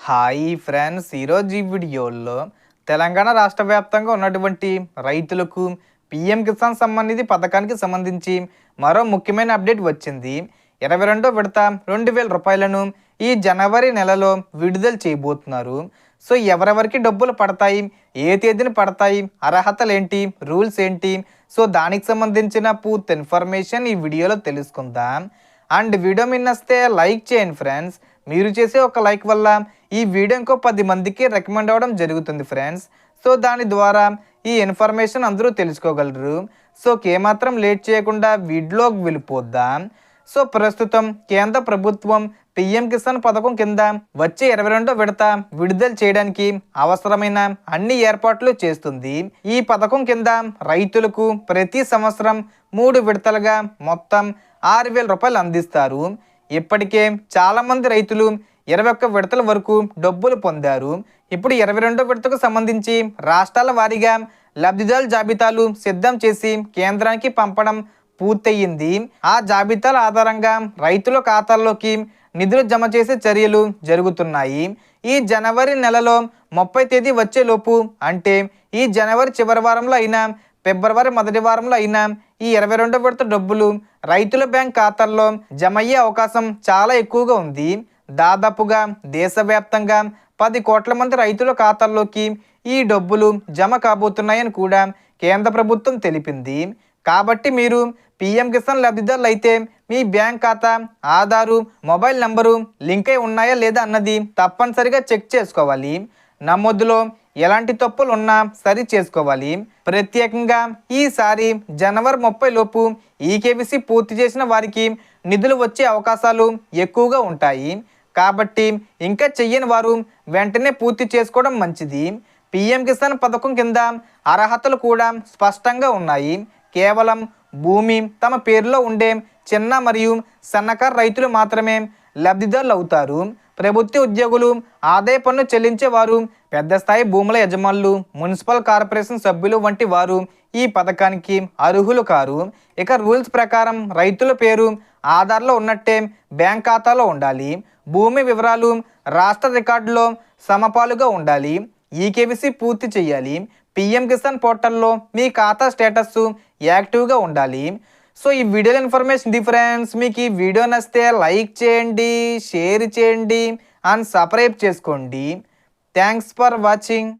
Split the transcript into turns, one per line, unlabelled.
Hi friends, ఈరోజు ఈ వీడియోలో తెలంగాణ రాష్ట్ర వ్యాప్తంగా ఉన్నటువంటి రైతులకు పిఎం కిసాన్ సమ్మాన్ నిధి పథకానికి సంబంధించి మరో ముఖ్యమైన అప్డేట్ వచ్చింది. 22వ విడత 2,000 రూపాయలను ఈ జనవరి నెలలో విడుదల చేయబోతున్నారు. సో ఎవరెవరికి డబ్బులు పడతాయి, ఏ తేదీని పడతాయి, అర్హతలు ఏంటి, రూల్స్ ఏంటి, సో దానికి సంబంధించిన పూర్తి ఇన్ఫర్మేషన్ ఈ వీడియోలో తెలుసుకుందాం. అండ్ వీడియో మిన్నస్తే లైక్ చేయండి ఫ్రెండ్స్. మీరు చేసే ఒక లైక్ వల్ల ఈ వీడియో ఇంకో 10 మందికి రికమెండ్ అవ్వడం జరుగుతుంది ఫ్రెండ్స్. సో దాని ద్వారా ఈ ఇన్ఫర్మేషన్ అందరూ తెలుసుకోగలరు. సో ఏమాత్రం లేట్ చేయకుండా వీడియోకి వెళ్ళిపోద్దాం. సో ప్రస్తుతం కేంద్ర ప్రభుత్వం పిఎం కిసాన్ పథకం కింద వచ్చే 22వ విడత విడుదల చేయడానికి అవసరమైన అన్ని ఏర్పాట్లు చేస్తుంది. ఈ పథకం కింద రైతులకు ప్రతి సంవత్సరం 3 విడతలుగా మొత్తం 6,000 రూపాయలు అందిస్తారు. ఇప్పటికే చాలామంది రైతులు 21 విడతల వరకు డబ్బులు పొందారు. ఇప్పుడు 22వ విడతకు సంబంధించి రాష్ట్రాల వారీగా లబ్ధిదారుల జాబితాలు సిద్ధం చేసి కేంద్రానికి పంపడం పూర్తయింది. ఆ జాబితాల ఆధారంగా రైతుల ఖాతాల్లోకి నిధులు జమ చేసే చర్యలు జరుగుతున్నాయి. ఈ జనవరి నెలలో 30 తేదీ వచ్చేలోపు, అంటే ఈ జనవరి చివరి వారంలో అయినా ఫిబ్రవరి మొదటి వారంలో అయినా ఈ 22వ విడత డబ్బులు రైతుల బ్యాంక్ ఖాతాల్లో జమ అయ్యే అవకాశం చాలా ఎక్కువగా ఉంది. దాదాపుగా దేశవ్యాప్తంగా 10 కోట్ల మంది రైతుల ఖాతాల్లోకి ఈ డబ్బులు జమ కాబోతున్నాయని కూడా కేంద్ర ప్రభుత్వం తెలిపింది. కాబట్టి మీరు పిఎం కిసాన్ లబ్ధిదారులు అయితే మీ బ్యాంక్ ఖాతా, ఆధారు, మొబైల్ నంబరు లింక్ అయి ఉన్నాయా లేదా అన్నది తప్పనిసరిగా చెక్ చేసుకోవాలి. నమోదులో ఎలాంటి తప్పులు ఉన్నా సరి చేసుకోవాలి. ప్రత్యేకంగా ఈసారి జనవరి 30 లోపు ఈకేవీసీ పూర్తి చేసిన వారికి నిధులు వచ్చే అవకాశాలు ఎక్కువగా ఉంటాయి. కాబట్టి ఇంకా చెయ్యని వారు వెంటనే పూర్తి చేసుకోవడం మంచిది. పిఎం కిసాన్ పథకం కింద అర్హతలు కూడా స్పష్టంగా ఉన్నాయి. కేవలం భూమి తమ పేరులో ఉండే చిన్న మరియు సన్నకారు రైతులు మాత్రమే లబ్ధిదారులు అవుతారు. ప్రభుత్వ ఉద్యోగులు, ఆదాయ పన్ను చెల్లించేవారు, పెద్ద స్థాయి భూముల యజమానులు, మున్సిపల్ కార్పొరేషన్ సభ్యులు వంటి వారు ఈ పథకానికి అర్హులు కారు. ఇక రూల్స్ ప్రకారం రైతుల పేరు ఆధార్లో ఉన్నట్టే బ్యాంక్ ఖాతాలో ఉండాలి. భూమి వివరాలు రాష్ట్ర రికార్డులో సమపాలుగా ఉండాలి. ఈకేవీసీ పూర్తి చేయాలి. పిఎం కిసాన్ పోర్టల్లో మీ ఖాతా స్టేటస్ యాక్టివ్గా ఉండాలి. సో ఈ వీడియో ఇన్ఫర్మేషన్ ఫ్రెండ్స్, మీకు ఈ వీడియో నచ్చితే లైక్ చేయండి, షేర్ చేయండి అండ్ సబ్స్క్రైబ్ చేసుకోండి. Thanks for watching.